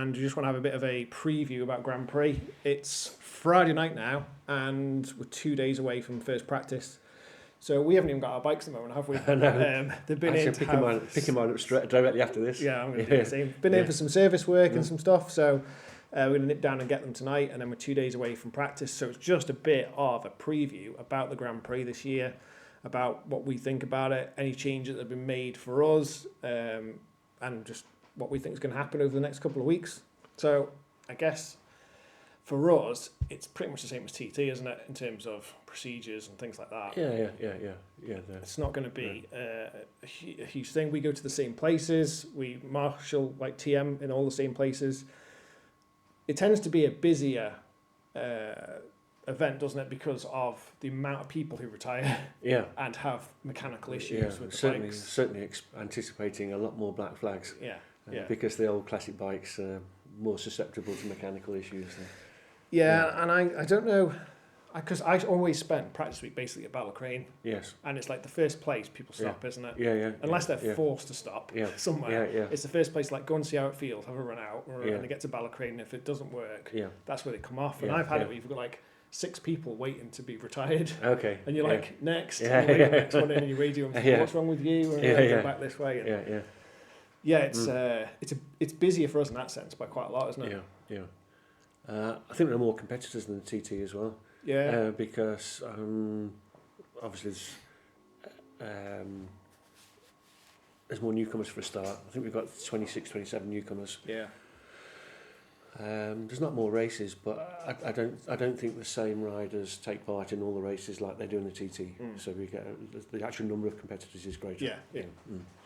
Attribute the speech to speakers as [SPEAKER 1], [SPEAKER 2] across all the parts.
[SPEAKER 1] And we just want to have a bit of a preview about Grand Prix. It's Friday night now, and we're 2 days away from first practice. So we haven't even got our bikes at the moment, have we?
[SPEAKER 2] No.
[SPEAKER 1] They've been in to
[SPEAKER 2] picking mine up directly after this.
[SPEAKER 1] Yeah, I'm going to do the same. Been in for some service work and some stuff, so we're going to nip down and get them tonight, and then we're 2 days away from practice. So it's just a bit of a preview about the Grand Prix this year, about what we think about it, any changes that have been made for us, and just what we think is going to happen over the next couple of weeks. So I guess for us, it's pretty much the same as TT, isn't it, in terms of procedures and things like that?
[SPEAKER 2] Yeah.
[SPEAKER 1] It's not going to be a huge thing. We go to the same places. We marshal like TM in all the same places. It tends to be a busier event, doesn't it, because of the amount of people who retire and have mechanical issues with the bikes.
[SPEAKER 2] Certainly anticipating a lot more black flags. Because the old classic bikes are more susceptible to mechanical issues.
[SPEAKER 1] And I don't know, because I always spend practice week basically at Ballacrane.
[SPEAKER 2] Yes.
[SPEAKER 1] And it's like the first place people stop, isn't it?
[SPEAKER 2] Yeah.
[SPEAKER 1] Unless they're forced to stop somewhere. It's the first place, like go and see how it feels, have a run out, and they get to Ballacrane. If it doesn't work, that's where they come off. And I've had it where you've got like 6 people waiting to be retired.
[SPEAKER 2] Okay.
[SPEAKER 1] And you're like, next. And you wait for the next one in and you radio them, what's wrong with you? And go back this way. And it's busier for us in that sense by quite a lot, isn't it?
[SPEAKER 2] Yeah. I think there are more competitors than the TT as well.
[SPEAKER 1] Yeah.
[SPEAKER 2] Because obviously there's more newcomers for a start. I think we've got 26, 27 newcomers.
[SPEAKER 1] Yeah.
[SPEAKER 2] There's not more races, but I don't think the same riders take part in all the races like they do in the TT. So we get the actual number of competitors is greater.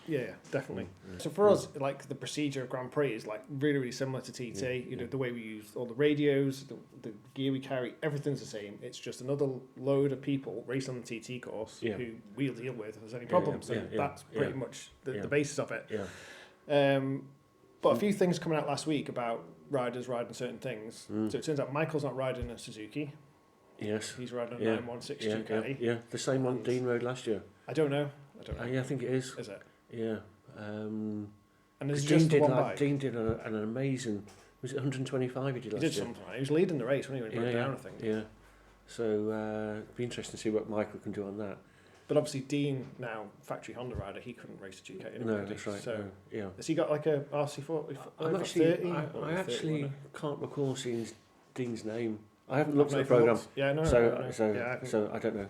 [SPEAKER 1] Yeah, definitely. So for us, like the procedure of Grand Prix is like really, really similar to TT. You know, the way we use all the radios, the gear we carry, everything's the same. It's just another load of people racing on the TT course who we'll deal with if there's any problems. That's pretty much the basis of it. But a few things coming out last week about riders riding certain things. So it turns out Michael's not riding a Suzuki.
[SPEAKER 2] Yes.
[SPEAKER 1] He's riding a 916 Ducati.
[SPEAKER 2] Yeah, the same one Dean rode last year.
[SPEAKER 1] I don't know.
[SPEAKER 2] Yeah, I think it is.
[SPEAKER 1] Is it?
[SPEAKER 2] Yeah.
[SPEAKER 1] And there's
[SPEAKER 2] Dean
[SPEAKER 1] just
[SPEAKER 2] did
[SPEAKER 1] one bike.
[SPEAKER 2] Dean did an amazing. Was it 125 he did last year?
[SPEAKER 1] He did something. He was leading the race when he went down, I think.
[SPEAKER 2] Yeah. So it'd be interesting to see what Michael can do on that.
[SPEAKER 1] But obviously Dean, now factory Honda rider, he couldn't race a Ducati.
[SPEAKER 2] No, that's right.
[SPEAKER 1] So has
[SPEAKER 2] he
[SPEAKER 1] got like a RC40?
[SPEAKER 2] I actually can't recall seeing Dean's name. I haven't looked at the programme. So I don't know.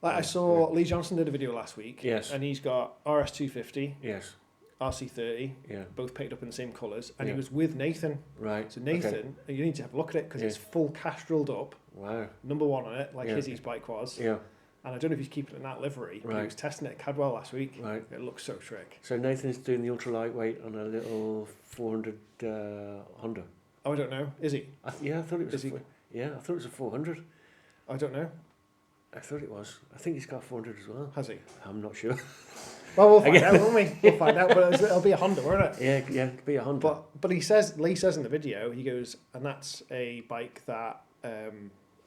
[SPEAKER 1] I saw Lee Johnson did a video last week.
[SPEAKER 2] Yes.
[SPEAKER 1] And he's got RS250.
[SPEAKER 2] Yes.
[SPEAKER 1] RC30.
[SPEAKER 2] Yeah.
[SPEAKER 1] Both painted up in the same colours. And he was with Nathan.
[SPEAKER 2] Right.
[SPEAKER 1] So Nathan, you need to have a look at it because it's full castroled up.
[SPEAKER 2] Wow.
[SPEAKER 1] Number 1 on it, like his bike was.
[SPEAKER 2] Yeah.
[SPEAKER 1] And I don't know if he's keeping it in that livery. But he was testing it at Cadwell last week.
[SPEAKER 2] Right.
[SPEAKER 1] It looks so trick.
[SPEAKER 2] So Nathan's doing the ultra lightweight on a little 400 Honda.
[SPEAKER 1] Oh, I don't know. Is he?
[SPEAKER 2] I thought it was. I thought it was a 400.
[SPEAKER 1] I don't know.
[SPEAKER 2] I thought it was. I think he's got 400 as well.
[SPEAKER 1] Has he?
[SPEAKER 2] I'm not sure.
[SPEAKER 1] Well, we'll find out, won't we? We'll find out, but it'll be a Honda, won't it?
[SPEAKER 2] Yeah, it'll be a Honda.
[SPEAKER 1] But Lee says in the video, he goes, and that's a bike that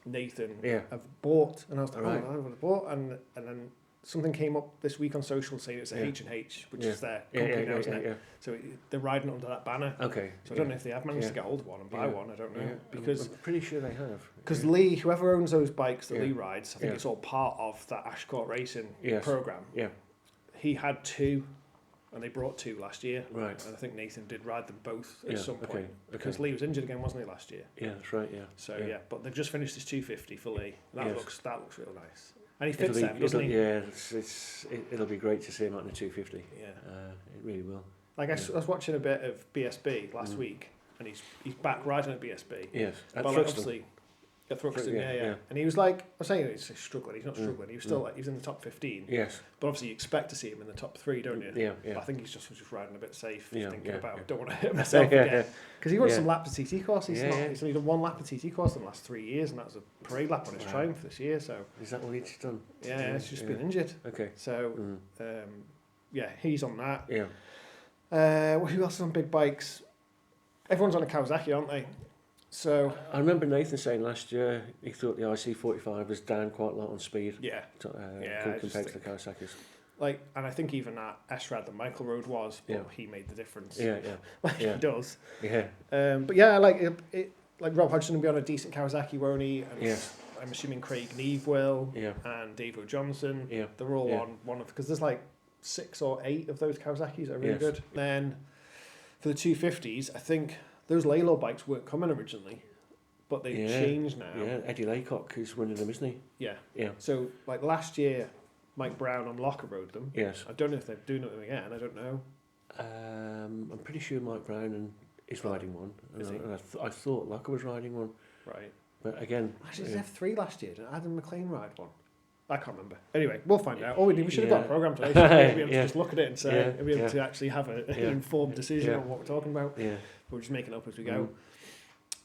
[SPEAKER 1] Nathan have bought, and I was like, I would have bought, and then something came up this week on social saying it's a H&H, which is their company now, isn't it? Yeah. So they're riding under that banner.
[SPEAKER 2] Okay.
[SPEAKER 1] So I don't know if they have managed to get hold of one and buy one. I don't know because
[SPEAKER 2] I'm pretty sure they have.
[SPEAKER 1] Because Lee, whoever owns those bikes that Lee rides, I think it's all part of that Ashcourt Racing program. Yeah. He had 2, and they brought 2 last year. Right. And I think Nathan did ride them both at some point because Lee was injured again, wasn't he, last year?
[SPEAKER 2] Yeah, that's right. Yeah.
[SPEAKER 1] So but they've just finished this 250 for Lee. That looks real nice. And he fits them, doesn't he?
[SPEAKER 2] Yeah, it'll be great to see him out in the 250. Yeah. It really will.
[SPEAKER 1] Like I was watching a bit of BSB last week, and he's back riding at BSB.
[SPEAKER 2] Yes.
[SPEAKER 1] But obviously, at Thruxton, and he was like, I was saying he's struggling. He's not struggling. He was still he was in the top 15.
[SPEAKER 2] Yes.
[SPEAKER 1] But obviously, you expect to see him in the top 3, don't you?
[SPEAKER 2] Yeah.
[SPEAKER 1] But I think he's just riding a bit safe, thinking about don't want to hurt myself again. Because he runs some laps at TT course. He's only done 1 lap at TT course in the last 3 years, and that was a parade lap on his triumph this year. So
[SPEAKER 2] is that what he's done?
[SPEAKER 1] Yeah, he's just been injured.
[SPEAKER 2] Okay.
[SPEAKER 1] So he's on that.
[SPEAKER 2] Yeah.
[SPEAKER 1] Who else is on big bikes? Everyone's on a Kawasaki, aren't they? So
[SPEAKER 2] I remember Nathan saying last year he thought the IC45 was down quite a lot on speed.
[SPEAKER 1] Yeah.
[SPEAKER 2] Compared to the Kawasaki's.
[SPEAKER 1] Like, and I think even at Esrad that Michael rode was, but he made the difference.
[SPEAKER 2] Yeah,
[SPEAKER 1] Like he does.
[SPEAKER 2] Yeah.
[SPEAKER 1] But yeah, like it like Rob Hodgson will be on a decent Kawasaki, won't he? And
[SPEAKER 2] Yes.
[SPEAKER 1] I'm assuming Craig Neve will.
[SPEAKER 2] Yeah.
[SPEAKER 1] And Dave O'Johnson.
[SPEAKER 2] Yeah.
[SPEAKER 1] They're all on one of, because there's like 6 or 8 of those Kawasaki's that are really good. Then for the 250s, I think those Laylaw bikes weren't coming originally, but they've changed now.
[SPEAKER 2] Yeah, Eddie Laycock is running them, isn't he?
[SPEAKER 1] Yeah.
[SPEAKER 2] Yeah.
[SPEAKER 1] So like last year, Mike Brown on Locker rode them.
[SPEAKER 2] Yes.
[SPEAKER 1] I don't know if they're doing them again. I don't know.
[SPEAKER 2] I'm pretty sure Mike Brown is riding one.
[SPEAKER 1] Is he?
[SPEAKER 2] And I thought Locker was riding one.
[SPEAKER 1] Right.
[SPEAKER 2] But again...
[SPEAKER 1] Actually, did F3 last year? Did Adam McLean ride one? I can't remember. Anyway, we'll find out. All we should have got a programme today. So we'll be able to just look at it and say, we'll be able to actually have an informed decision on what we're talking about.
[SPEAKER 2] Yeah.
[SPEAKER 1] We're just making it up as we go.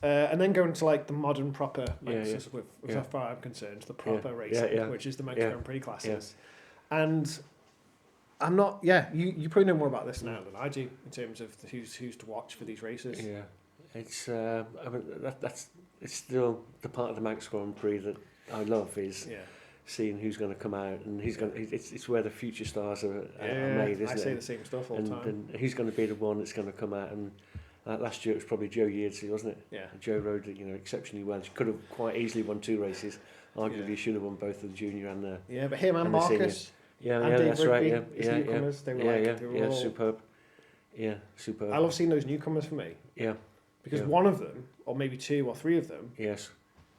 [SPEAKER 1] And then going to like the modern proper Manxes, with as far as I'm concerned, the proper racing, which is the Manx Grand Prix classes. And I'm not, you probably know more about this now than I do in terms of who's to watch for these races.
[SPEAKER 2] Yeah. It's, I mean, it's still the part of the Manx Grand Prix that I love is seeing who's going to come out, and it's where the future stars are made, isn't it?
[SPEAKER 1] I say the same stuff all the time.
[SPEAKER 2] And who's going to be the one that's going to come out, and last year it was probably Joe Yeardsley, wasn't it?
[SPEAKER 1] Yeah.
[SPEAKER 2] And Joe rode, exceptionally well. She could have quite easily won 2 races. Arguably, he should have won both the junior and the
[SPEAKER 1] but him and Marcus.
[SPEAKER 2] Yeah,
[SPEAKER 1] and Dave
[SPEAKER 2] that's
[SPEAKER 1] Rigby,
[SPEAKER 2] right.
[SPEAKER 1] Newcomers, they were all
[SPEAKER 2] superb. Yeah, superb.
[SPEAKER 1] I love seeing those newcomers for me.
[SPEAKER 2] Yeah.
[SPEAKER 1] Because one of them, or maybe 2 or 3 of them,
[SPEAKER 2] yes,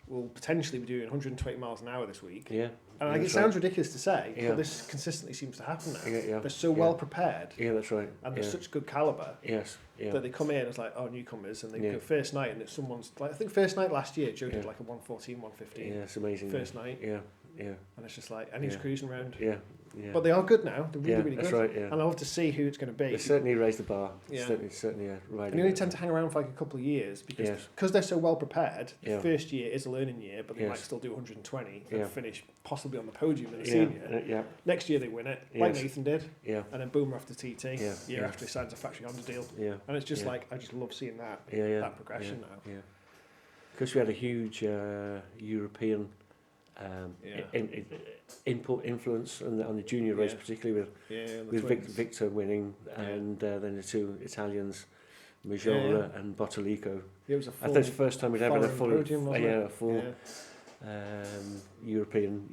[SPEAKER 1] will potentially be doing 120 miles an hour this week.
[SPEAKER 2] Yeah.
[SPEAKER 1] And like, it sounds ridiculous to say, but this consistently seems to happen now. They're so well prepared.
[SPEAKER 2] Yeah, that's right.
[SPEAKER 1] And they're such good calibre.
[SPEAKER 2] Yes. Yeah.
[SPEAKER 1] That they come in as like, newcomers, and they go first night, and it's someone's like, I think first night last year, Joe did like a 114, 115.
[SPEAKER 2] Yeah, it's amazing.
[SPEAKER 1] First night.
[SPEAKER 2] Yeah. Yeah.
[SPEAKER 1] And it's just like, and he's cruising around.
[SPEAKER 2] Yeah. Yeah.
[SPEAKER 1] But they are good now. They're really, really good.
[SPEAKER 2] That's right, yeah.
[SPEAKER 1] And I love to see who it's going to be.
[SPEAKER 2] They certainly raised the bar.
[SPEAKER 1] Yeah.
[SPEAKER 2] Certainly riding.
[SPEAKER 1] And you only tend to hang around for like a couple of years because they're so well prepared. The first year is a learning year, but they might still do 120 and finish possibly on the podium in the senior.
[SPEAKER 2] Yeah.
[SPEAKER 1] Next year they win it, like Nathan did.
[SPEAKER 2] Yeah.
[SPEAKER 1] And then boom, after TT. Year after he signs a factory Honda deal.
[SPEAKER 2] Yeah.
[SPEAKER 1] And it's just like, I just love seeing that. That progression now.
[SPEAKER 2] Yeah. Because we had a huge European influence on the junior race, particularly with Victor winning, and then the 2 Italians, Majola and Bottolico.
[SPEAKER 1] It was a full,
[SPEAKER 2] I think it's the first time we'd ever had a full
[SPEAKER 1] podium,
[SPEAKER 2] European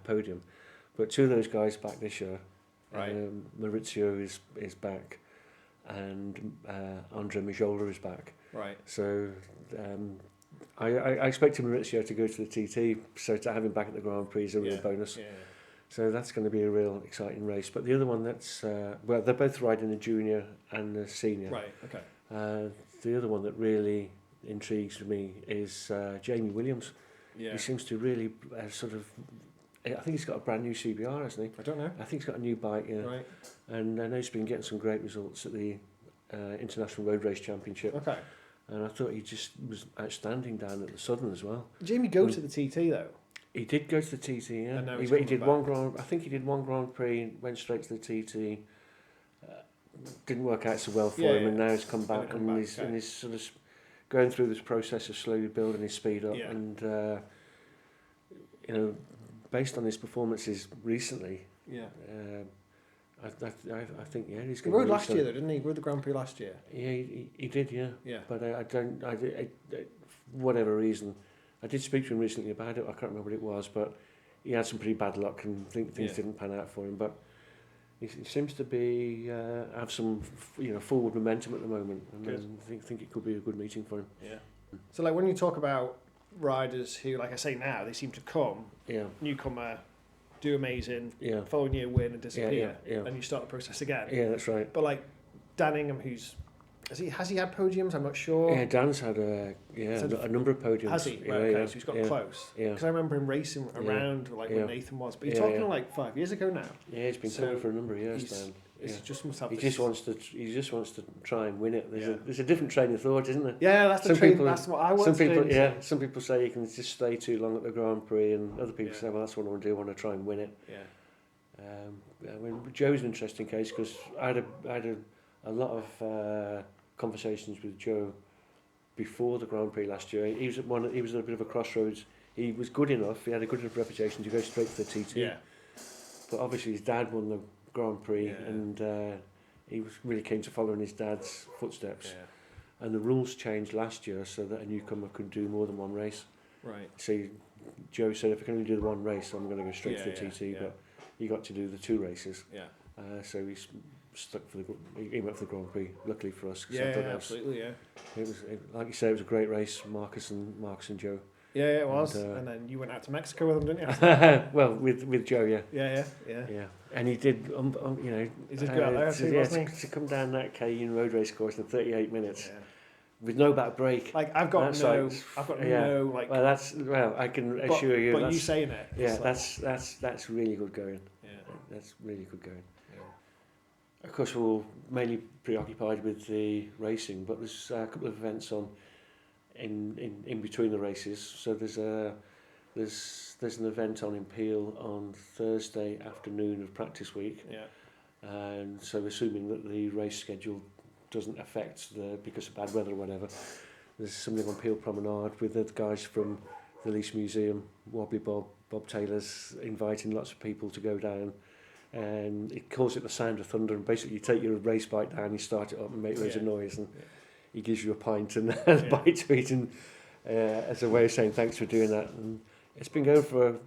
[SPEAKER 2] podium. But 2 of those guys back this year. Maurizio is back, and Andre Majola is back.
[SPEAKER 1] Right.
[SPEAKER 2] So I expect Maurizio to go to the TT, so to have him back at the Grand Prix is a real bonus. Yeah. So that's going to be a real exciting race. But the other one that's, they're both riding the junior and the senior.
[SPEAKER 1] Right, okay.
[SPEAKER 2] The other one that really intrigues me is Jamie Williams. Yeah. He seems to really I think he's got a brand new CBR, hasn't he?
[SPEAKER 1] I don't know.
[SPEAKER 2] I think he's got a new bike, Right. And I know he's been getting some great results at the International Road Race Championship.
[SPEAKER 1] Okay.
[SPEAKER 2] And I thought he just was outstanding down at the Southern as well.
[SPEAKER 1] Did Jamie go to the TT though?
[SPEAKER 2] He did go to the TT, yeah.
[SPEAKER 1] And now
[SPEAKER 2] he did back. I think he did 1 Grand Prix, went straight to the TT. Didn't work out so well for him, and now he's come back and he's sort of going through this process of slowly building his speed up. And based on his performances recently, I think he's going to.
[SPEAKER 1] He rode last year though, didn't he? He rode the Grand Prix last year.
[SPEAKER 2] Yeah, he did. Yeah. But whatever reason, I did speak to him recently about it. I can't remember what it was, but he had some pretty bad luck and things didn't pan out for him. But he seems to be have some forward momentum at the moment, and I think it could be a good meeting for him. Yeah.
[SPEAKER 1] So like when you talk about riders who, like I say now, they seem to come newcomer, do amazing, following year win and disappear, and you start the process again.
[SPEAKER 2] Yeah, that's right.
[SPEAKER 1] But like Dan Ingham, has he had podiums? I'm not sure.
[SPEAKER 2] Yeah, Dan's had a number of podiums.
[SPEAKER 1] Has he? Right, okay, so he's got close. Yeah. Because I remember him racing around when Nathan was, but you're talking like 5 years ago now.
[SPEAKER 2] Yeah, he's been coming for a number of years, Dan.
[SPEAKER 1] He just must have.
[SPEAKER 2] He just wants to try and win it. There's a different train of thought, isn't there?
[SPEAKER 1] Yeah, that's the train. That's what I want.
[SPEAKER 2] Some people say you can just stay too long at the Grand Prix, and other people say, well, that's what I want to do. I want to try and win it. Yeah. I mean, Joe's an interesting case because I had a lot of conversations with Joe before the Grand Prix last year. He was at a bit of a crossroads. He was good enough. He had a good enough reputation to go straight to the TT. Yeah. but obviously his dad won the Grand Prix,
[SPEAKER 1] Yeah.
[SPEAKER 2] and he was really keen to follow in his dad's footsteps.
[SPEAKER 1] Yeah.
[SPEAKER 2] And the rules changed last year so that a newcomer could do more than one race.
[SPEAKER 1] Right.
[SPEAKER 2] So Joe said, if I can only do the one race, I'm going to go straight to the TT.
[SPEAKER 1] Yeah.
[SPEAKER 2] But he got to do the 2 races.
[SPEAKER 1] Yeah.
[SPEAKER 2] So he's stuck for he went for the Grand Prix. Luckily for us, 'cause I
[SPEAKER 1] Yeah,
[SPEAKER 2] thought
[SPEAKER 1] absolutely. Yeah.
[SPEAKER 2] it was like you say, it was a great race. Marcus and Joe.
[SPEAKER 1] Yeah, it was. And then you went out to Mexico with him, didn't you?
[SPEAKER 2] Well, with Joe, yeah.
[SPEAKER 1] Yeah.
[SPEAKER 2] And he did, you know,
[SPEAKER 1] He did go out there, too, wasn't he?
[SPEAKER 2] to come down that Cayenne road race course in 38 minutes
[SPEAKER 1] Yeah.
[SPEAKER 2] with no back break.
[SPEAKER 1] Like I've got no like.
[SPEAKER 2] Well, I can assure you.
[SPEAKER 1] But you saying it.
[SPEAKER 2] Yeah, that's really good going.
[SPEAKER 1] Yeah.
[SPEAKER 2] That's really good going.
[SPEAKER 1] Yeah.
[SPEAKER 2] Of course, we're all mainly preoccupied with the racing, but there's a couple of events on in between the races. So there's an event on in Peel on Thursday afternoon of practice week.
[SPEAKER 1] Yeah.
[SPEAKER 2] And so assuming that the race schedule doesn't affect because of bad weather or whatever, there's something on Peel Promenade with the guys from the Lease Museum, Wobbly Bob Taylor's inviting lots of people to go down, and it calls it the Sound of Thunder, and basically you take your race bike down, you start it up and make loads of noise, and he gives you a pint and a bite to eat, and as a way of saying thanks for doing that. And it's been going for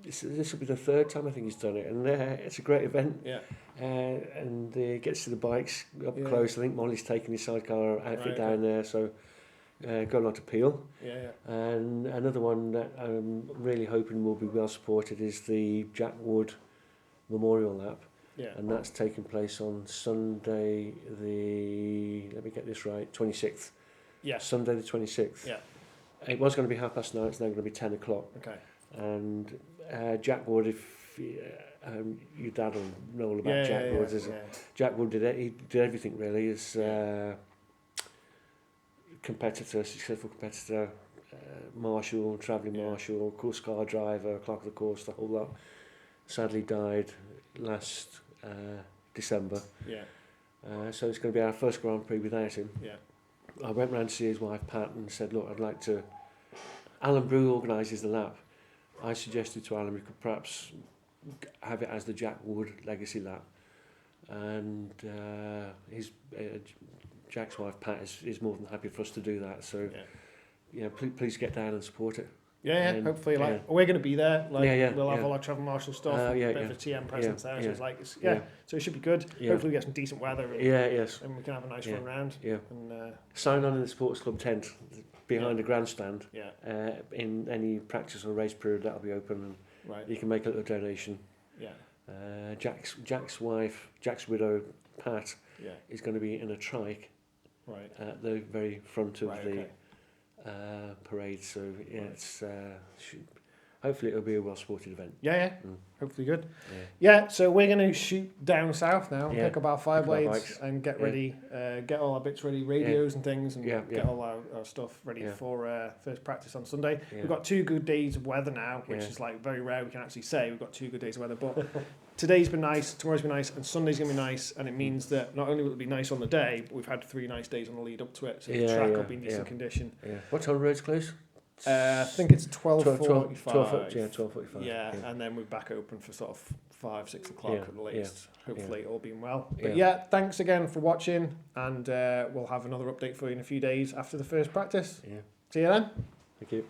[SPEAKER 2] this will be the 3rd time I think he's done it, and it's a great event.
[SPEAKER 1] Yeah.
[SPEAKER 2] And gets to the bikes up close. I think Molly's taking his sidecar outfit down there, so going on to Peel.
[SPEAKER 1] Yeah.
[SPEAKER 2] And another one that I'm really hoping will be well supported is the Jack Wood Memorial Lap.
[SPEAKER 1] Yeah.
[SPEAKER 2] And that's taking place on Sunday let me get this right, 26th.
[SPEAKER 1] Yeah.
[SPEAKER 2] Sunday the 26th.
[SPEAKER 1] Yeah.
[SPEAKER 2] It was going to be 9:30, it's now going to be 10 o'clock.
[SPEAKER 1] Okay.
[SPEAKER 2] And Jack Wood, if your dad will know all about Jack Wood. Jack Wood he did everything really. He's successful competitor, marshal, travelling marshal, course car driver, clerk of the course, the whole lot. Sadly died last December.
[SPEAKER 1] Yeah.
[SPEAKER 2] So it's going to be our first Grand Prix without him.
[SPEAKER 1] Yeah.
[SPEAKER 2] I went round to see his wife Pat and said, look, I'd like to... Alan Brew organises the lap. I suggested to Alan we could perhaps have it as the Jack Wood Legacy Lap. And Jack's wife Pat is more than happy for us to do that. So, please get down and support it.
[SPEAKER 1] Yeah, hopefully, we're going to be there. We'll have all our travel marshal stuff, a bit of a TM presence there. So so it should be good.
[SPEAKER 2] Yeah.
[SPEAKER 1] Hopefully, we get some decent weather. And, and we can have a nice run round.
[SPEAKER 2] Yeah.
[SPEAKER 1] And
[SPEAKER 2] sign on in the Sports Club tent behind the grandstand.
[SPEAKER 1] Yeah.
[SPEAKER 2] In any practice or race period, that'll be open, and you can make a little donation.
[SPEAKER 1] Yeah.
[SPEAKER 2] Jack's wife, Jack's widow, Pat, is going to be in a trike.
[SPEAKER 1] Right.
[SPEAKER 2] At the very front of the.
[SPEAKER 1] Okay.
[SPEAKER 2] Parade, so it's hopefully it'll be a well supported event.
[SPEAKER 1] Hopefully good. So we're going to shoot down south now, pick up our 5-blades and get ready, get all our bits ready, radios and things, and get all our stuff ready for first practice on Sunday. We've got 2 good days of weather now, which is very rare we can actually say we've got 2 good days of weather, but today's been nice, tomorrow's been nice, and Sunday's going to be nice, and it means that not only will it be nice on the day, but we've had 3 nice days on the lead up to it, so the track will be in decent condition.
[SPEAKER 2] What time roads close?
[SPEAKER 1] I think it's 12:45.
[SPEAKER 2] 12:45.
[SPEAKER 1] Yeah, and then we're back open for sort of 5-6 o'clock at the latest. Hopefully, all being well. But thanks again for watching, and we'll have another update for you in a few days after the first practice. See you then.
[SPEAKER 2] Thank you.